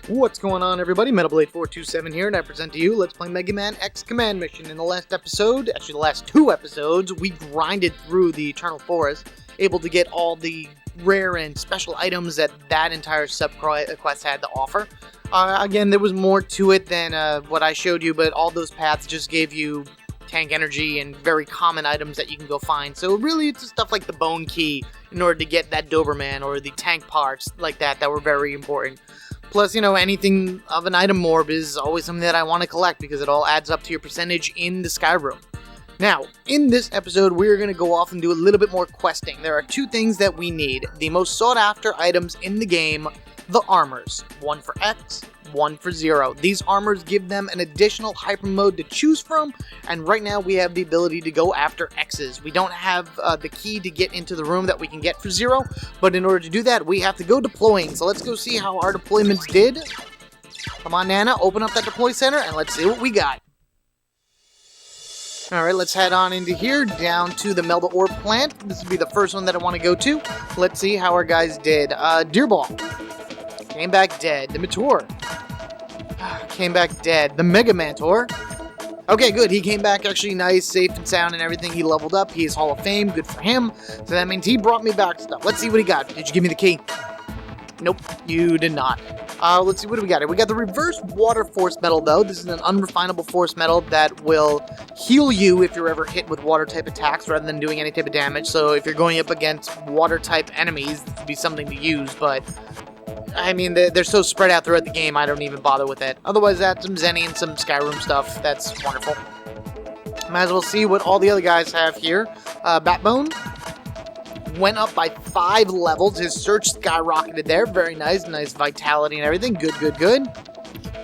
What's going on, everybody? MetaBlade427 here, and I present to you Let's Play Megaman X Command Mission. In the last episode, actually the last two episodes, we grinded through the Eternal Forest, able to get all the rare and special items that entire sub-quest had to offer. Again, there was more to it than what I showed you, but all those paths just gave you tank energy and very common items that you can go find. So really, it's stuff like the Bone Key in order to get that Doberman, or the tank parts like that were very important. Plus, you know, anything of an item morb is always something that I want to collect because it all adds up to your percentage in the Skyrim. Now, in this episode, we're going to go off and do a little bit more questing. There are two things that we need. The most sought after items in the game, the armors. One for X, one for Zero. These armors give them an additional hyper mode to choose from, and right now we have the ability to go after X's. We don't have the key to get into the room that we can get for Zero, but in order to do that, we have to go deploying. So let's go see how our deployments did. Come on, Nana, open up that deploy center, and let's see what we got. Alright, let's head on into here, down to the Melba Ore plant. This will be the first one that I want to go to. Let's see how our guys did. Deerball came back dead. The Mator came back dead. The Megamantor. Okay, good. He came back actually nice, safe and sound and everything. He leveled up. He is Hall of Fame. Good for him. So that means he brought me back stuff. Let's see what he got. Did you give me the key? Nope, you did not. Let's see, what do we got here? We got the reverse water force metal, though. This is an unrefinable force metal that will heal you if you're ever hit with water type attacks rather than doing any type of damage. So if you're going up against water type enemies, this would be something to use, but I mean, they're so spread out throughout the game, I don't even bother with it. Otherwise, that's some Zenny and some Skyrim stuff. That's wonderful. Might as well see what all the other guys have here. Batbone went up by 5 levels. His search skyrocketed there. Very nice. Nice vitality and everything. Good, good, good.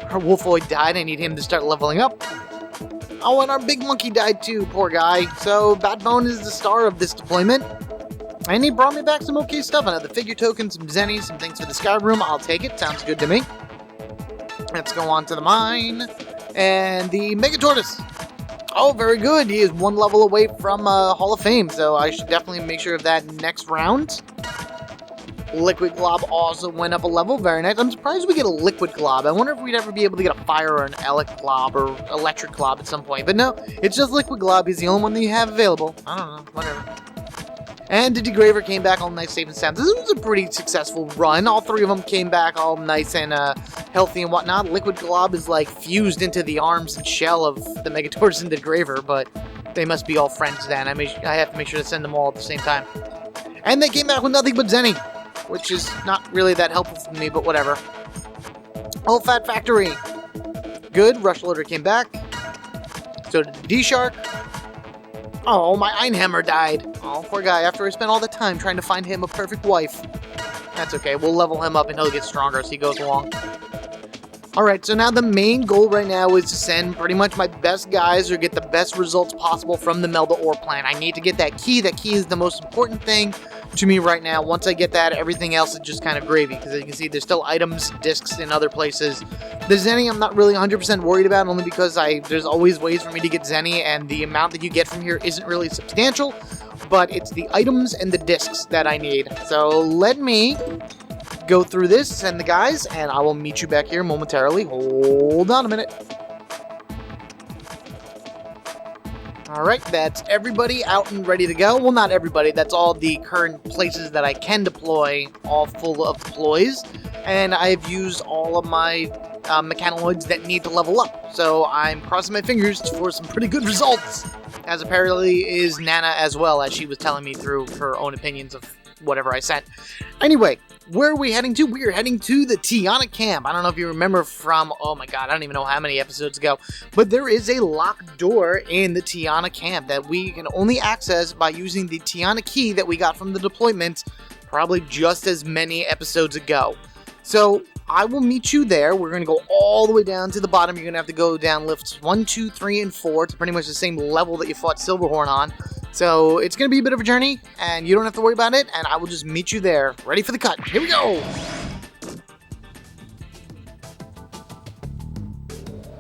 Our Wolfoid died. I need him to start leveling up. Oh, and our big monkey died too. Poor guy. So, Batbone is the star of this deployment. And he brought me back some okay stuff. Another figure token, some Zenny, some things for the Skyrim. I'll take it. Sounds good to me. Let's go on to the mine. And the Mega Tortoise. Oh, very good. He is 1 level away from Hall of Fame, so I should definitely make sure of that next round. Liquid Glob also went up a level. Very nice. I'm surprised we get a Liquid Glob. I wonder if we'd ever be able to get a Fire or an Glob or Electric Glob at some point. But no, it's just Liquid Glob. He's the only one that you have available. I don't know. Whatever. And the Degraver came back all nice, safe, and sound. This was a pretty successful run. All 3 of them came back all nice and healthy and whatnot. Liquid Glob is like fused into the arms and shell of the Megatortoise and the Degraver, but they must be all friends then. I have to make sure to send them all at the same time. And they came back with nothing but Zenny, which is not really that helpful for me, but whatever. Old Fat Factory. Good. Rush Loader came back. So did the D-Shark. Oh, my Einhammer died. Oh, poor guy. After I spent all the time trying to find him a perfect wife. That's okay. We'll level him up and he'll get stronger as he goes along. Alright, so now the main goal right now is to send pretty much my best guys or get the best results possible from the Melba Ore plant. I need to get that key. That key is the most important thing to me right now. Once I get that, everything else is just kind of gravy. Because as you can see, there's still items, discs in other places. The Zenny I'm not really 100% worried about, only because there's always ways for me to get Zenny, and the amount that you get from here isn't really substantial. But it's the items and the discs that I need. So let me go through this and the guys, and I will meet you back here momentarily. Hold on a minute. Alright, that's everybody out and ready to go. Well, not everybody. That's all the current places that I can deploy, all full of deploys. And I've used all of my mechanoids that need to level up. So I'm crossing my fingers for some pretty good results. As apparently is Nana as well, as she was telling me through her own opinions of whatever I sent. Anyway, where are we heading to? We are heading to the Tiana camp. I don't know if you remember from, oh my god, I don't even know how many episodes ago, but there is a locked door in the Tiana camp that we can only access by using the Tiana key that we got from the deployment probably just as many episodes ago. So I will meet you there. We're going to go all the way down to the bottom. You're going to have to go down lifts 1, 2, 3, and 4 to pretty much the same level that you fought Silverhorn on. So it's going to be a bit of a journey, and you don't have to worry about it, and I will just meet you there. Ready for the cut. Here we go!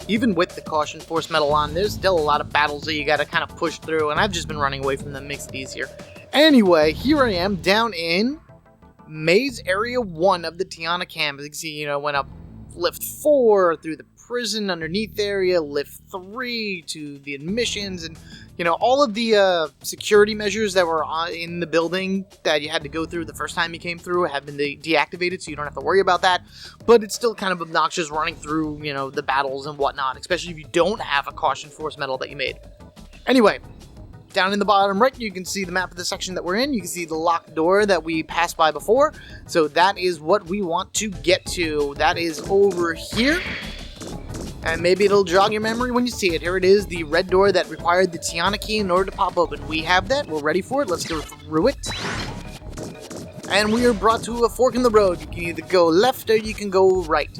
Even with the Caution Force Metal on, there's still a lot of battles that you got to kind of push through, and I've just been running away from them. Makes it easier. Anyway, here I am down in Maze Area 1 of the Tiana camp. As you can see, went up lift 4 through the prison underneath area, lift 3 to the admissions, and all of the security measures that were in the building that you had to go through the first time you came through have been deactivated, so you don't have to worry about that. But it's still kind of obnoxious running through, the battles and whatnot, especially if you don't have a caution force medal that you made. Anyway, down in the bottom right, you can see the map of the section that we're in. You can see the locked door that we passed by before. So that is what we want to get to. That is over here. And maybe it'll jog your memory when you see it. Here it is, the red door that required the Tiana key in order to pop open. We have that. We're ready for it. Let's go through it. And we are brought to a fork in the road. You can either go left or you can go right.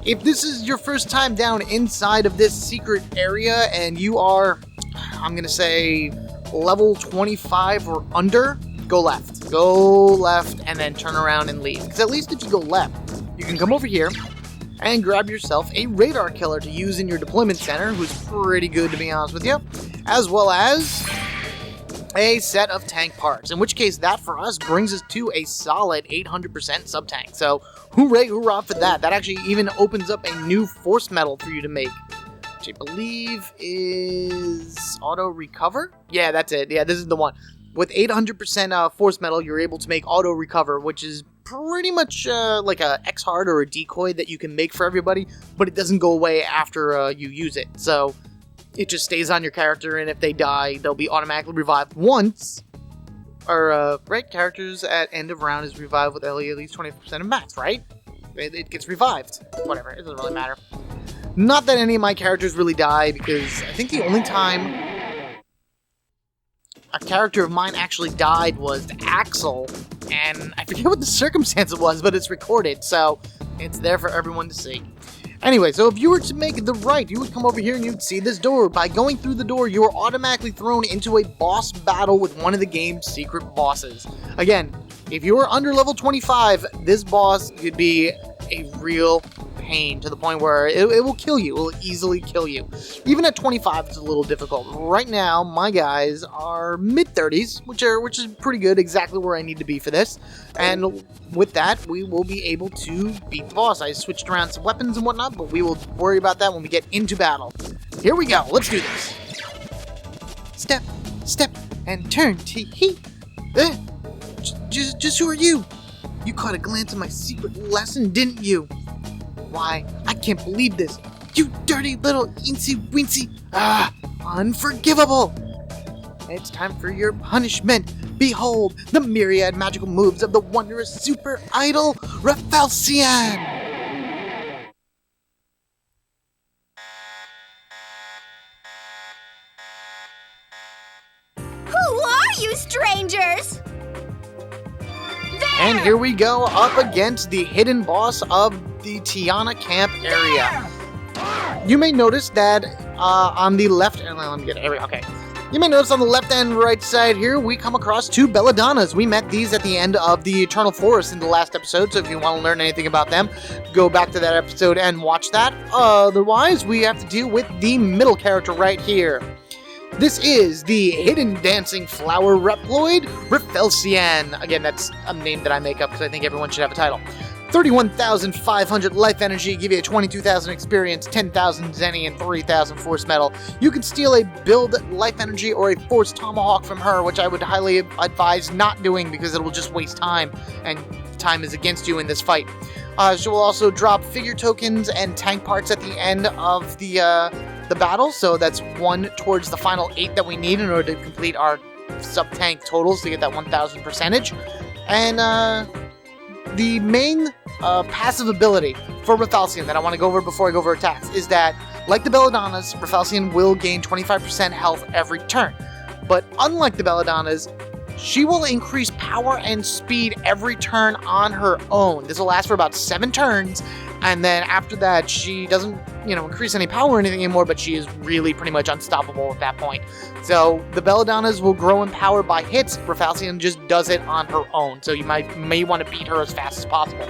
If this is your first time down inside of this secret area and you are, I'm going to say, level 25 or under, go left. Go left and then turn around and leave. Because at least if you go left, you can come over here and grab yourself a radar killer to use in your deployment center, who's pretty good to be honest with you, as well as a set of tank parts, in which case that for us brings us to a solid 800% sub-tank. So hooray, hoorah for that. That actually even opens up a new force medal for you to make, which I believe is auto recover. Yeah, that's it. Yeah, this is the one. With 800% force medal, you're able to make auto recover, which is pretty much like a X-Hard or a decoy that you can make for everybody, but it doesn't go away after you use it. So it just stays on your character, and if they die, they'll be automatically revived once. Or, right, characters at end of round is revived with at least 20% of max, right? It gets revived. Whatever, it doesn't really matter. Not that any of my characters really die, because I think the only time a character of mine actually died was Axel, and I forget what the circumstance it was, but it's recorded, so it's there for everyone to see. Anyway, so if you were to make the right, you would come over here and you'd see this door. By going through the door, you are automatically thrown into a boss battle with one of the game's secret bosses. Again, if you are under level 25, this boss could be a real pain to the point where it will kill you. It will easily kill you. Even at 25, it's a little difficult. Right now, my guys are mid-30s, which is pretty good, exactly where I need to be for this. And with that, we will be able to beat the boss. I switched around some weapons and whatnot, but we will worry about that when we get into battle. Here we go. Let's do this. Step, step, and turn to heat. Just who are you? You caught a glance at my secret lesson, didn't you? Why, I can't believe this. You dirty little eensy-weensy. Unforgivable. It's time for your punishment. Behold, the myriad magical moves of the wondrous super idol, Rafflesia. Who are you strangers? And here we go, up against the hidden boss of the Tiana camp area. You may notice that on the left, let me get it. Okay. You may notice on the left and right side here, we come across two belladonnas. We met these at the end of the Eternal Forest in the last episode, so if you want to learn anything about them, go back to that episode and watch that. Otherwise, we have to deal with the middle character right here. This is the Hidden Dancing Flower Reploid, Rafflesia. Again, that's a name that I make up because I think everyone should have a title. 31,500 life energy, give you a 22,000 experience, 10,000 zenny, and 3,000 force metal. You can steal a build life energy or a force tomahawk from her, which I would highly advise not doing because it will just waste time, and time is against you in this fight. She will also drop figure tokens and tank parts at the end of the battle, so that's one towards the final 8 that we need in order to complete our sub-tank totals to get that 1,000 percentage. And the main passive ability for Rafflesia that I want to go over before I go over attacks is that, like the Belladonnas, Rafflesia will gain 25% health every turn. But unlike the Belladonnas, she will increase power and speed every turn on her own. This will last for about 7 turns, and then after that, she doesn't, increase any power or anything anymore, but she is really pretty much unstoppable at that point. So the Belladonnas will grow in power by hits. Rafflesia just does it on her own, so you may want to beat her as fast as possible.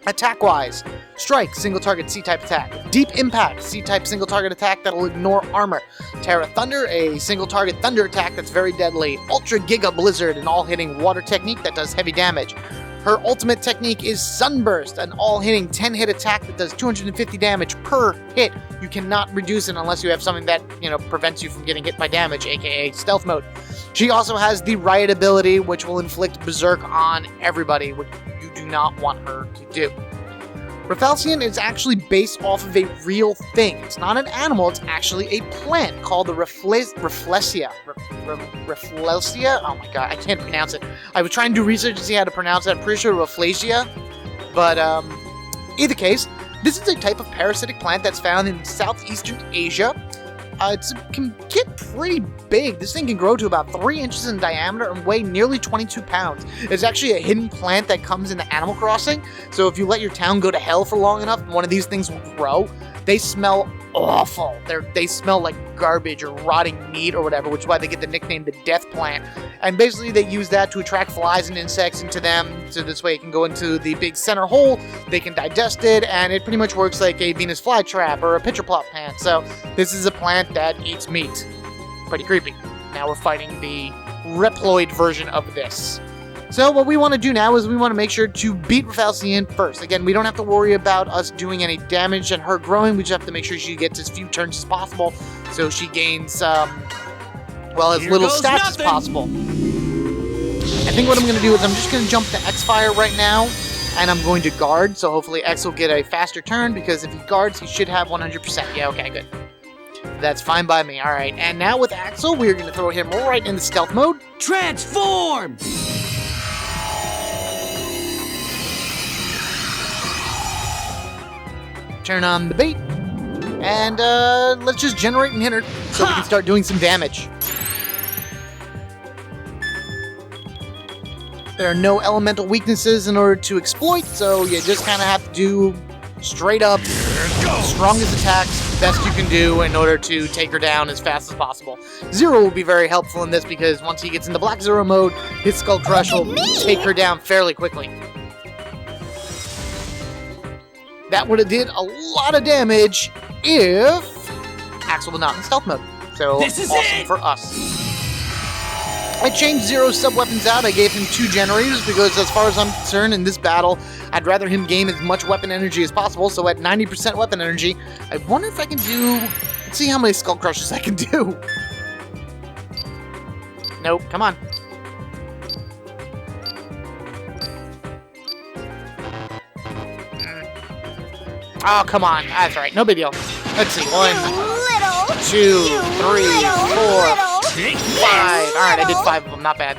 Attack-wise, Strike, single target C-type attack. Deep Impact, C-type single target attack that'll ignore armor. Tera Thunder, a single target thunder attack that's very deadly. Ultra Giga Blizzard, an all-hitting water technique that does heavy damage. Her ultimate technique is Sunburst, an all-hitting 10-hit attack that does 250 damage per hit. You cannot reduce it unless you have something that, prevents you from getting hit by damage, aka stealth mode. She also has the Riot ability, which will inflict Berserk on everybody, which you do not want her to do. Rafflesia is actually based off of a real thing. It's not an animal, it's actually a plant called the Rafflesia. Rafflesia? Oh my god, I can't pronounce it. I was trying to do research to see how to pronounce it. I'm pretty sure Rafflesia. But, either case, this is a type of parasitic plant that's found in Southeastern Asia. It can get pretty big. This thing can grow to about 3 inches in diameter and weigh nearly 22 pounds. It's actually a hidden plant that comes into Animal Crossing, so if you let your town go to hell for long enough, one of these things will grow. They smell awful. They smell like garbage or rotting meat or whatever, which is why they get the nickname the Death Plant. And basically they use that to attract flies and insects into them, so this way it can go into the big center hole, they can digest it, and it pretty much works like a Venus flytrap or a pitcher plot plant. So this is a plant that eats meat. Pretty creepy. Now we're fighting the Reploid version of this. So what we want to do now is we want to make sure to beat Rafflesia first. Again, we don't have to worry about us doing any damage and her growing. We just have to make sure she gets as few turns as possible so she gains, as little stats as possible. I think what I'm going to do is I'm just going to jump to X-Fire right now, and I'm going to guard, so hopefully X will get a faster turn, because if he guards, he should have 100%. Yeah, okay, good. That's fine by me. All right, and now with Axel, we're going to throw him right into stealth mode. Transform! Turn on the bait, and let's just generate and hit her so we can start doing some damage. There are no elemental weaknesses in order to exploit, so you just kind of have to do straight up strongest attacks, best you can do in order to take her down as fast as possible. Zero will be very helpful in this because once he gets into Black Zero mode, his Skull Crush will take her down fairly quickly. That would have did a lot of damage if Axel was not in stealth mode. So awesome for us. I changed Zero's sub-weapons out. I gave him 2 generators because as far as I'm concerned in this battle, I'd rather him gain as much weapon energy as possible. So at 90% weapon energy, I wonder if I can do... Let's see how many Skull Crushes I can do. Nope, come on. Oh, come on. That's all right. No big deal. Let's see. 1, 2, 3, 4, 5. All right, I did 5 of them. Not bad.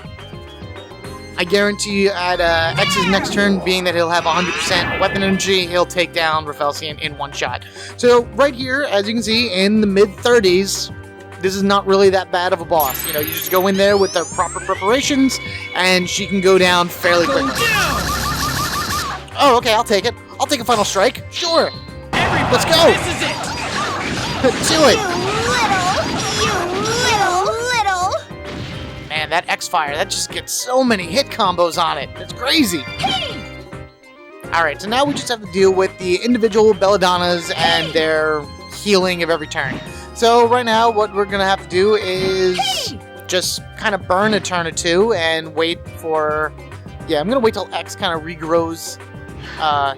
I guarantee you at X's next turn, being that he'll have 100% weapon energy, he'll take down Rafflesia in one shot. So right here, as you can see, in the mid-30s, this is not really that bad of a boss. You just go in there with the proper preparations, and she can go down fairly quickly. Oh, okay, I'll take it. I'll take a final strike. Sure. Let's go. This is it. Do it. You little. Man, that X-Fire, that just gets so many hit combos on it. It's crazy. Hey! Alright, so now we just have to deal with the individual Belladonnas and their healing of every turn. So right now, what we're going to have to do is just kind of burn a turn or two and wait for... Yeah, I'm going to wait till X kind of regrows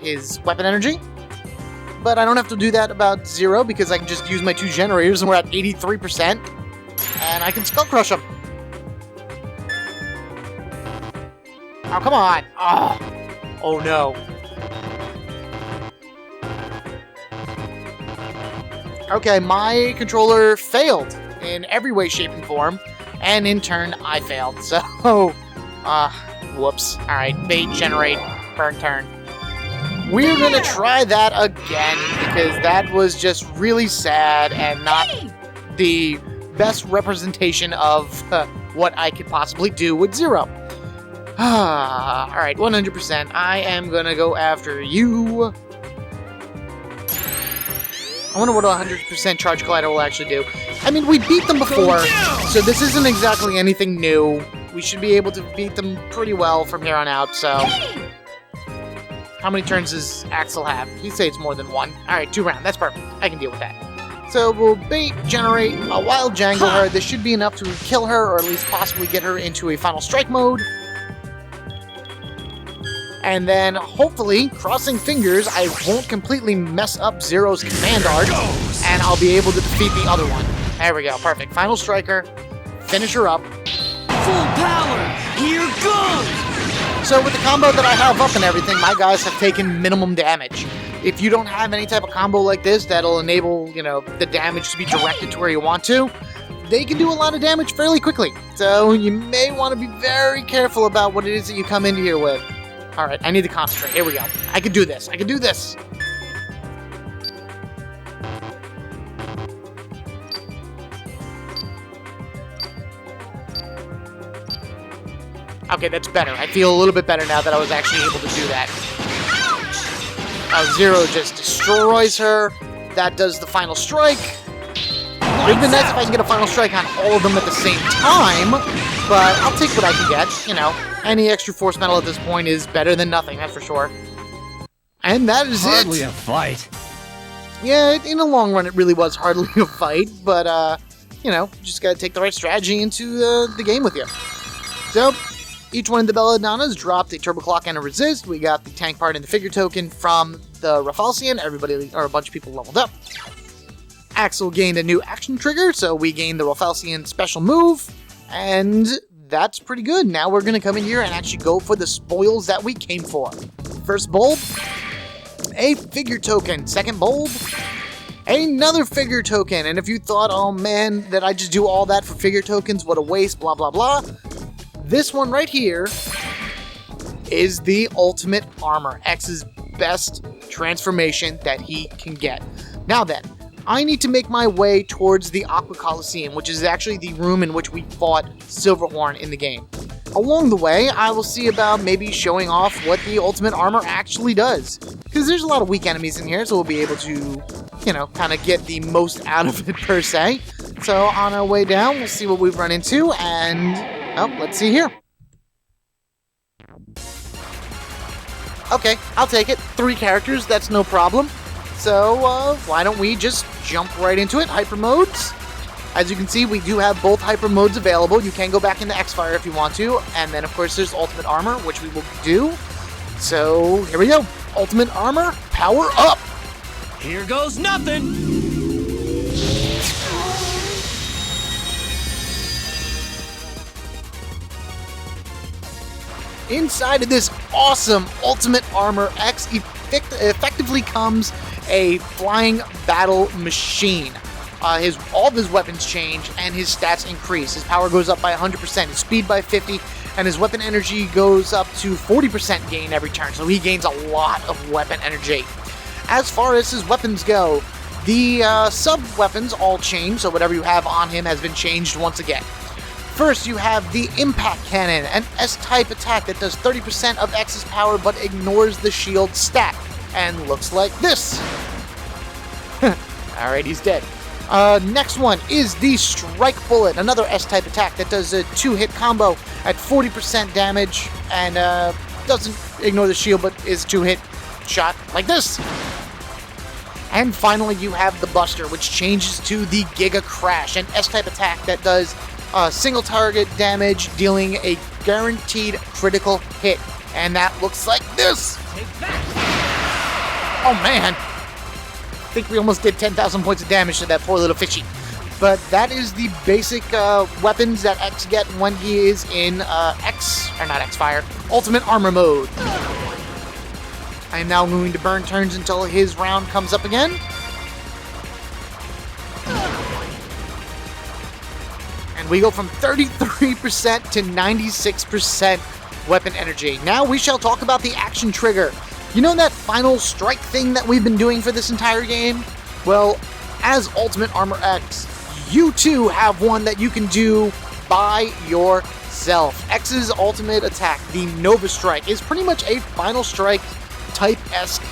his weapon energy. But I don't have to do that about Zero because I can just use my 2 generators and we're at 83%. And I can Skull Crush him. Oh, come on. Oh no. Okay, my controller failed in every way, shape, and form. And in turn, I failed. So, whoops. Alright, bait, generate, burn, turn. We're gonna try that again because that was just really sad and not the best representation of what I could possibly do with Zero. Alright, 100%. I am gonna go after you. I wonder what a 100% Charge Collider will actually do. I mean, we beat them before, so this isn't exactly anything new. We should be able to beat them pretty well from here on out, so... How many turns does Axel have? He'd say it's more than 1. Alright, 2 rounds. That's perfect. I can deal with that. So we'll bait, generate, a wild jangle her. This should be enough to kill her, or at least possibly get her into a final strike mode. And then, hopefully, crossing fingers, I won't completely mess up Zero's command art, and I'll be able to defeat the other one. There we go, perfect. Final striker, finish her up. Full power, here goes! So with the combo that I have up and everything, my guys have taken minimum damage. If you don't have any type of combo like this that'll enable, the damage to be directed to where you want to, they can do a lot of damage fairly quickly. So you may want to be very careful about what it is that you come into here with. Alright, I need to concentrate. Here we go. I can do this. I can do this. Okay, that's better. I feel a little bit better now that I was actually able to do that. Zero just destroys her. That does the final strike. It would be nice if I can get a final strike on all of them at the same time, but I'll take what I can get, Any extra force metal at this point is better than nothing, that's for sure. And that is Hardly a fight. Yeah, in the long run, it really was hardly a fight, but, just gotta take the right strategy into the game with you. So, each one of the Belladonnas dropped a Turbo Clock and a Resist. We got the tank part and the figure token from the Rafflesia. Everybody, or a bunch of people, leveled up. Axel gained a new action trigger, so we gained the Rafflesia special move, and that's pretty good. Now we're going to come in here and actually go for the spoils that we came for. First bulb, a figure token. Second bulb, another figure token. And if you thought, oh man, that I just do all that for figure tokens, what a waste, blah, blah, blah. This one right here is the ultimate armor, X's best transformation that he can get. Now then, I need to make my way towards the Aqua Coliseum, which is actually the room in which we fought Silverhorn in the game. Along the way, I will see about maybe showing off what the ultimate armor actually does. Because there's a lot of weak enemies in here, so we'll be able to, kind of get the most out of it per se. So on our way down, we'll see what we've run into, and, let's see here. Okay, I'll take it. 3 characters, that's no problem. So, why don't we just jump right into it? Hyper modes. As you can see, we do have both hyper modes available. You can go back into X-Fire if you want to. And then, of course, there's Ultimate Armor, which we will do. So, here we go. Ultimate Armor, power up! Here goes nothing! Inside of this awesome Ultimate Armor, X effectively comes a flying battle machine. All of his weapons change and his stats increase. His power goes up by 100%, his speed by 50, and his weapon energy goes up to 40% gain every turn, so he gains a lot of weapon energy. As far as his weapons go, the sub-weapons all change, so whatever you have on him has been changed once again. First, you have the Impact Cannon, an S-type attack that does 30% of X's power but ignores the shield stat, and looks like this. Alright, he's dead. Next one is the Strike Bullet, another S-type attack that does a 2-hit combo at 40% damage and doesn't ignore the shield but is 2-hit shot like this. And finally, you have the Buster, which changes to the Giga Crash, an S-type attack that does single target damage, dealing a guaranteed critical hit. And that looks like this! Take that! Oh man! I think we almost did 10,000 points of damage to that poor little fishy. But that is the basic weapons that X get when he is in X-Fire, Ultimate Armor mode. I am now going to burn turns until his round comes up again. And we go from 33% to 96% weapon energy. Now we shall talk about the action trigger. You know that final strike thing that we've been doing for this entire game? Well, as Ultimate Armor X, you too have one that you can do by yourself. X's ultimate attack, the Nova Strike, is pretty much a final strike type-esque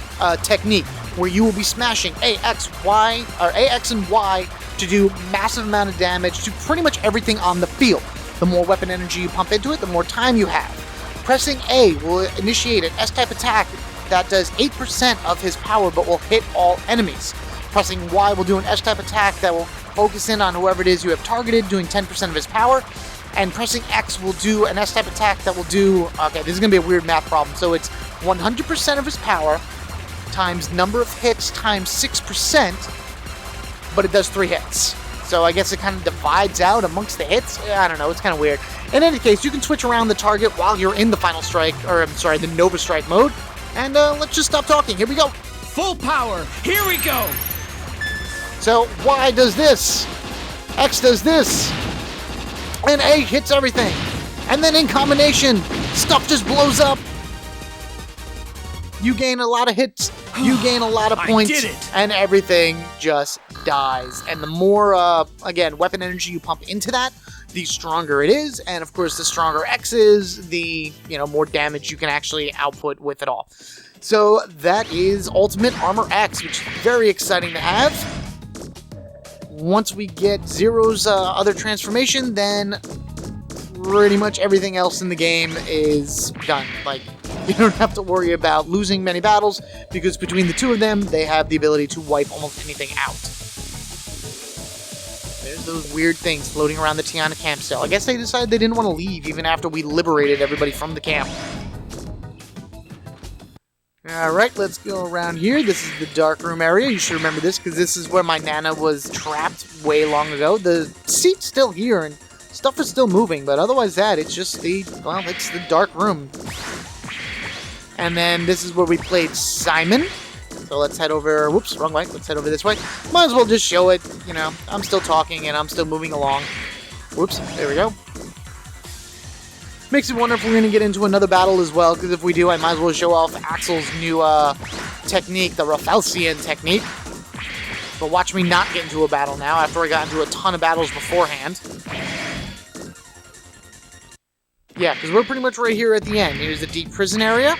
technique where you will be smashing A, X, Y, or A, X, and Y to do massive amount of damage to pretty much everything on the field. The more weapon energy you pump into it, the more time you have. Pressing A will initiate an S-type attack that does 8% of his power but will hit all enemies. Pressing Y will do an S-type attack that will focus in on whoever it is you have targeted, doing 10% of his power. And pressing X will do an S-type attack that will do... Okay, this is going to be a weird math problem. So it's 100% of his power times number of hits times 6%, but it does 3 hits. So I guess it kind of divides out amongst the hits. I don't know, it's kind of weird. In any case, you can switch around the target while you're in the Final Strike, or I'm sorry, the Nova Strike mode. And let's just stop talking. Here we go. Full power. Here we go. So Y does this, X does this, and A hits everything. And then in combination, stuff just blows up. You gain a lot of hits, you gain a lot of points, I did it. And everything just dies. And the more, again, weapon energy you pump into that, the stronger it is. And of course, the stronger X is, the, more damage you can actually output with it all. So that is Ultimate Armor X, which is very exciting to have. Once we get Zero's other transformation, then pretty much everything else in the game is done. Like, you don't have to worry about losing many battles, because between the two of them, they have the ability to wipe almost anything out. There's those weird things floating around the Tiana camp still. I guess they decided they didn't want to leave even after we liberated everybody from the camp. Alright, let's go around here. This is the dark room area. You should remember this, because this is where my Nana was trapped way long ago. The seat's still here, and stuff is still moving, but otherwise it's just it's the dark room. And then this is where we played Simon. So let's head over, whoops, wrong way. Let's head over this way. Might as well just show it, I'm still talking and I'm still moving along. Whoops, there we go. Makes me wonder if we're going to get into another battle as well, because if we do, I might as well show off Axel's new technique, the Rafflesian technique. But watch me not get into a battle now, after I got into a ton of battles beforehand. Yeah, because we're pretty much right here at the end. Here's the deep prison area.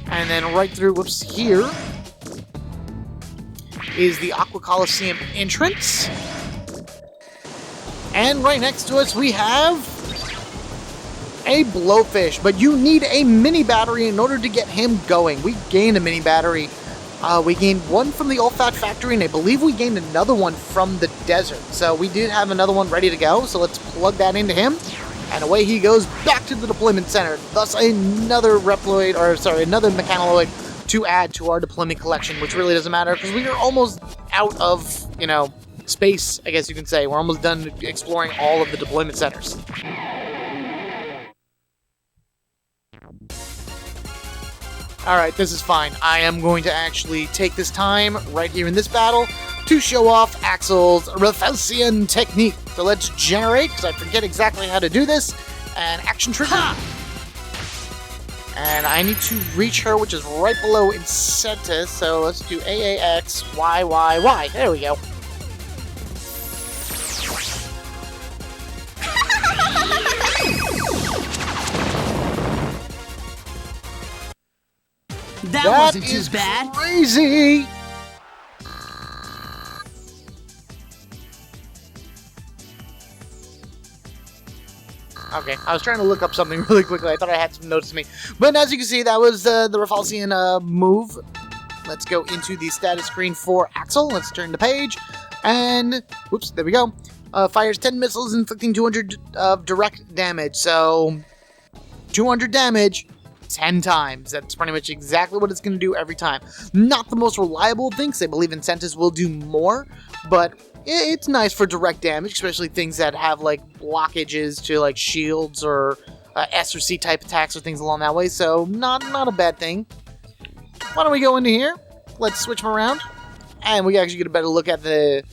And then right through, whoops, here is the Aqua Coliseum entrance. And right next to us we have a Blowfish, but you need a mini battery in order to get him going. We gained a mini battery. We gained one from the Olfat Factory, and I believe we gained another one from the desert. So we did have another one ready to go, so let's plug that into him. And away he goes back to the deployment center. Thus another another Mechanaloid to add to our deployment collection, which really doesn't matter because we are almost out of, space, I guess you can say. We're almost done exploring all of the deployment centers. Alright, this is fine. I am going to actually take this time right here in this battle to show off Axel's Rafflesian technique. So let's generate, because I forget exactly how to do this, an action trigger. And I need to reach her, which is right below Incentive, so let's do AAX, YYY. There we go. That wasn't too bad. Crazy. Okay, I was trying to look up something really quickly. I thought I had some notes to me. But as you can see, that was the Rafflesian move. Let's go into the status screen for Axel. Let's turn the page. And, whoops, there we go. Fires 10 missiles, inflicting 200 of direct damage. So, 200 damage 10 times. That's pretty much exactly what it's going to do every time. Not the most reliable thing, because I believe Incentives will do more. But it's nice for direct damage, especially things that have, blockages to, shields or S or C type attacks or things along that way. So, not a bad thing. Why don't we go into here? Let's switch them around. And we actually get a better look at the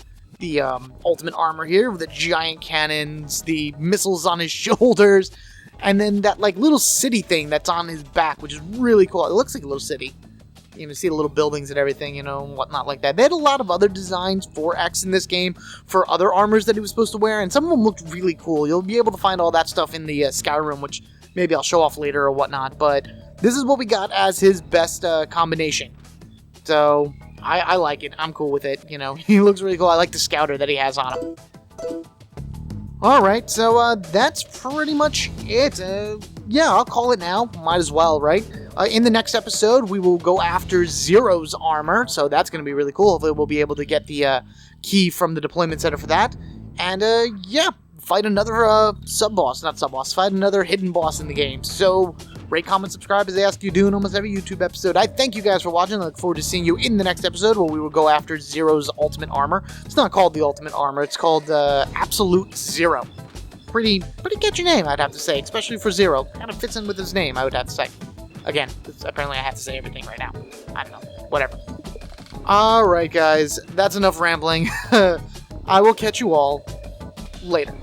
ultimate armor here with the giant cannons, the missiles on his shoulders, and then that little city thing that's on his back, which is really cool. It looks like a little city. You can see the little buildings and everything, and whatnot like that. They had a lot of other designs for X in this game for other armors that he was supposed to wear, and some of them looked really cool. You'll be able to find all that stuff in the Sky Room, which maybe I'll show off later or whatnot, but this is what we got as his best combination. So, I like it. I'm cool with it. He looks really cool. I like the scouter that he has on him. Alright, so that's pretty much it. Yeah, I'll call it now. Might as well, right? In the next episode, we will go after Zero's armor, so that's going to be really cool. Hopefully we'll be able to get the key from the deployment center for that. And, yeah, fight another sub-boss. Not sub-boss. Fight another hidden boss in the game. So, Rate, comment, subscribe as they ask you to do in almost every YouTube episode. I thank you guys for watching. I look forward to seeing you in the next episode where we will go after Zero's ultimate armor. It's not called the ultimate armor. It's called Absolute Zero. Pretty catchy name, I'd have to say, especially for Zero. Kind of fits in with his name, I would have to say. Again, apparently I have to say everything right now. I don't know. Whatever. Alright, guys. That's enough rambling. I will catch you all later.